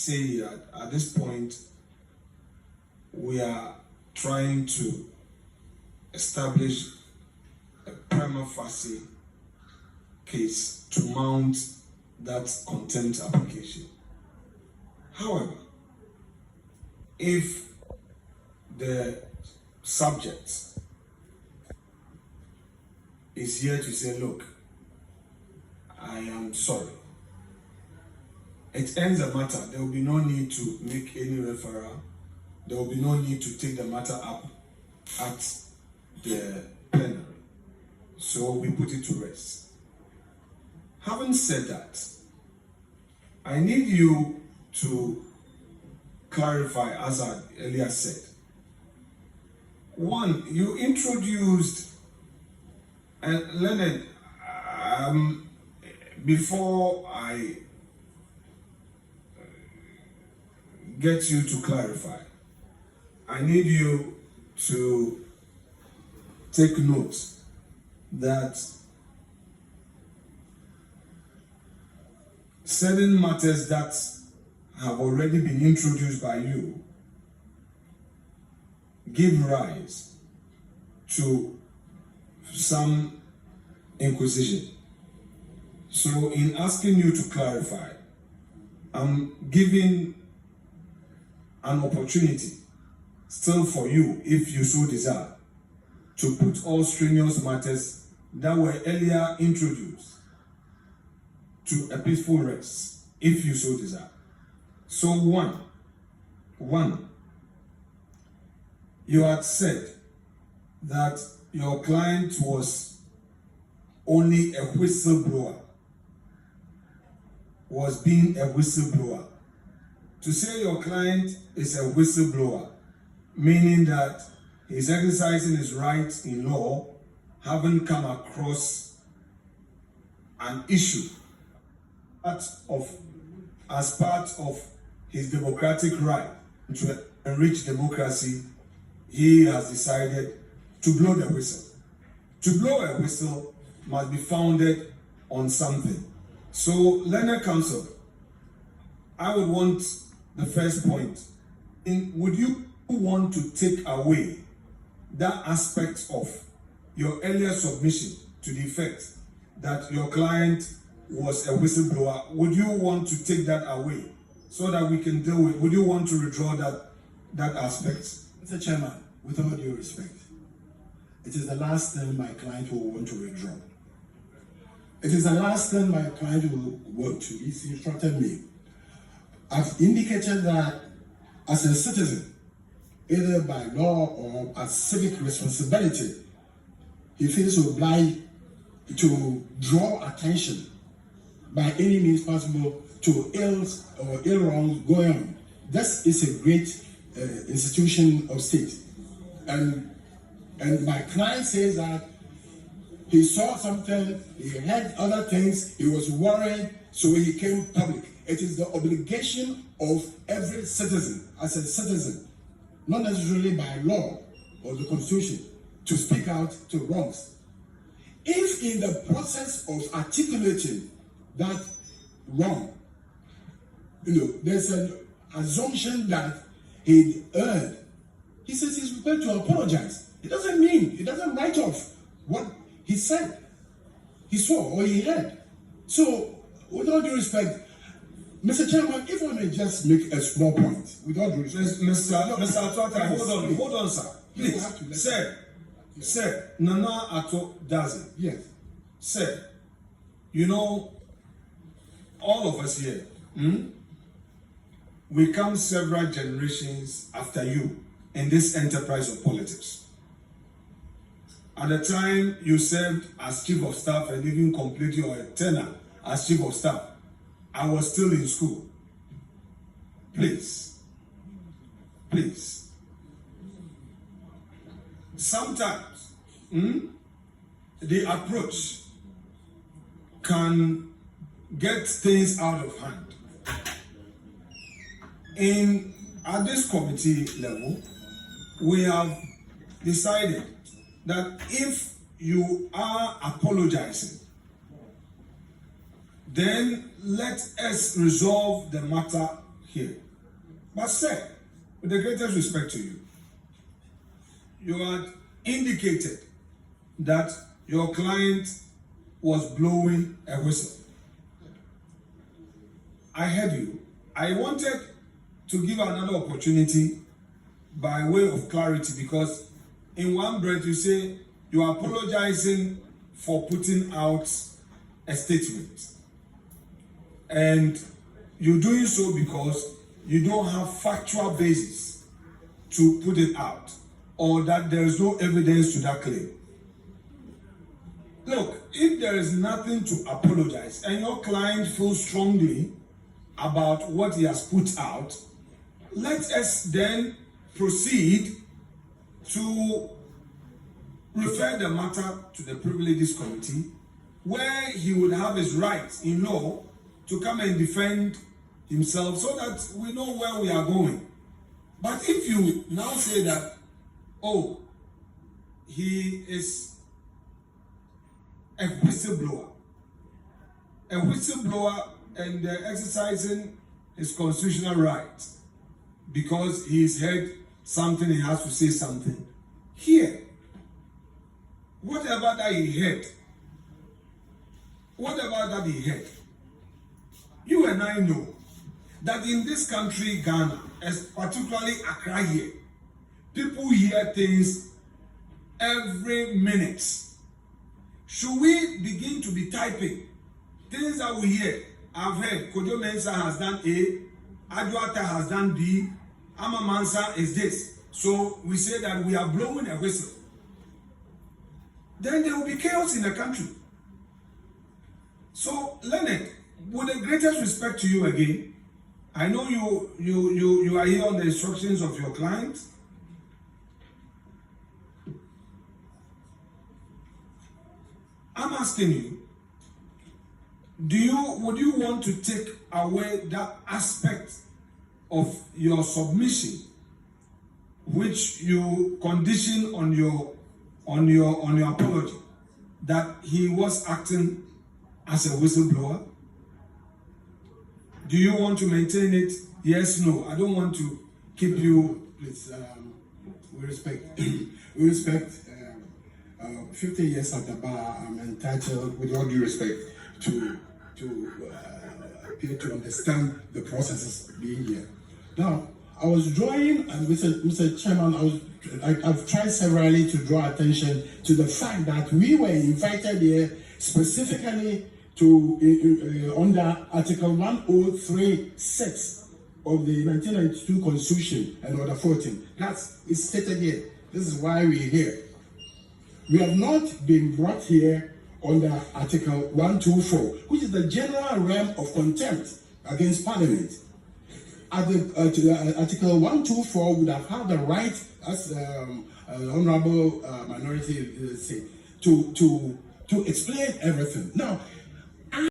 say that at this point we are trying to establish a prima facie case to mount that contempt application. However, if the subject is here to say, look, I am sorry, it ends the matter. There will be no need to make any referral. There will be no need to take the matter up at the plenary. So we put it to rest. Having said that, I need you to clarify, as I earlier said. One, you introduced, and Leonard, before I get you to clarify, I need you to take note that certain matters that have already been introduced by you give rise to some inquisition. So in asking you to clarify, I'm giving an opportunity still for you, if you so desire, to put all strenuous matters that were earlier introduced to a peaceful rest, if you so desire. So one, you had said that your client was only a whistleblower, was being a whistleblower. To say your client is a whistleblower, meaning that he's exercising his rights in law, having come across an issue as part of his democratic right to enrich democracy, he has decided to blow the whistle. To blow a whistle must be founded on something. So, Leonard Counsel, I would want the first point. Would you want to take away that aspect of your earlier submission to the effect that your client was a whistleblower? Would you want to take that away so that we can deal with? Would you want to withdraw that aspect? Mr. Chairman, with all due respect, it is the last thing my client will want to withdraw. It is the last thing my client will want to. He's instructed me. I've indicated that as a citizen, either by law or as civic responsibility, he feels obliged to draw attention by any means possible to ills or ill wrongs going on. This is a great institution of state. And my client says that he saw something, he heard other things, he was worried, so he came public. It is the obligation of every citizen, as a citizen, not necessarily by law or the Constitution, to speak out to wrongs. If in the process of articulating that wrong, there's an assumption that he erred, he says he's prepared to apologize. It doesn't mean, it doesn't write off what he said, he saw, or he heard. So, with all due respect, Mr. Chairman, if I may just make a small point, with all due respect. Mr. Atwata, hold on, sir. Please, sir, Nana Ato does it. Yes. Sir, all of us here, we come several generations after you in this enterprise of politics. At the time you served as chief of staff and even completed your tenure as chief of staff, I was still in school. Please. Sometimes the approach can get things out of hand. At this committee level, we have decided that if you are apologizing, then let us resolve the matter here. But sir, with the greatest respect to you, you had indicated that your client was blowing a whistle. I heard you. I wanted to give another opportunity by way of clarity, because in one breath you say you are apologizing for putting out a statement, and you're doing so because you don't have factual basis to put it out, or that there is no evidence to that claim. Look, if there is nothing to apologize and your client feels strongly about what he has put out, let us then proceed to refer the matter to the Privileges Committee, where he would have his rights in law to come and defend himself, so that we know where we are going. But if you now say that, oh, he is a whistleblower and exercising his constitutional right because he's heard something, he has to say something. Here, whatever that he heard, you and I know that in this country, Ghana, as particularly Accra here, people hear things every minute. Should we begin to be typing things that we hear? I've heard Kojo Mensah has done A, Adwata has done B, Ama Mansa is this. So we say that we are blowing a whistle. Then there will be chaos in the country. So, Leonard, with the greatest respect to you again, I know you are here on the instructions of your client. I'm asking you, would you want to take away that aspect of your submission, which you condition on your apology, that he was acting as a whistleblower? Do you want to maintain it? Yes, no. I don't want to keep you. Please, we respect 50 years at the bar. I'm entitled, with all due respect, to appear to understand the processes being here. Now, I was drawing, and Mr. Chairman, I've tried severally to draw attention to the fact that we were invited here specifically to under Article 103(6) of the 1992 Constitution and Order 14. That's stated here. This is why we're here. We have not been brought here under Article 124, which is the general realm of contempt against Parliament. Article 124 would have had the right, as honorable minority say, to explain everything. Now,